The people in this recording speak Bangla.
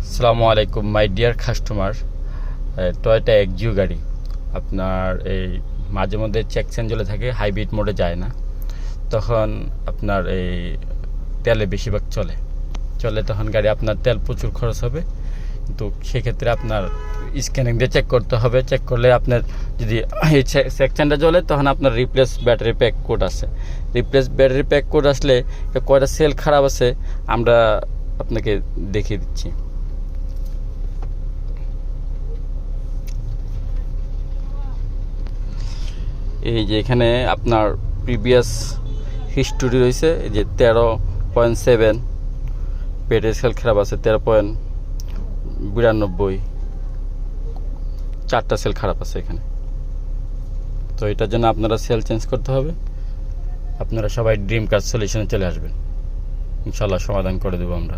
আসসালামু আলাইকুম my dear customer. Toyota Axio গাড়ি আপনার এই মাঝে মধ্যে চেক চেঞ্জ হলে থাকে, হাইব্রিড মোডে যায় না, তখন আপনার এই তেলে বেশিরভাগ চলে তখন গাড়ি আপনার তেল প্রচুর খরচ হবে। কিন্তু সেক্ষেত্রে আপনার স্ক্যানিং দিয়ে চেক করতে হবে। চেক করলে আপনার যদি এই সেকশনটা জ্বলে তখন আপনার রিপ্লেস ব্যাটারি প্যাক কোড আছে। রিপ্লেস ব্যাটারি প্যাক কোড আসলে কয়টা সেল খারাপ আছে আমরা আপনাকে দেখিয়ে দিচ্ছি। এই যে এখানে আপনার প্রিভিয়াস হিস্টোরি রয়েছে, এই যে 13.7 ব্যাটারি সেল খারাপ আছে, 13.92 4টা সেল খারাপ আছে এখানে। তো এটার জন্য আপনারা সেল চেঞ্জ করতে হবে। আপনারা সবাই ড্রিম কার সলিউশনে চলে আসবেন, ইনশাল্লাহ সমাধান করে দেবো আমরা।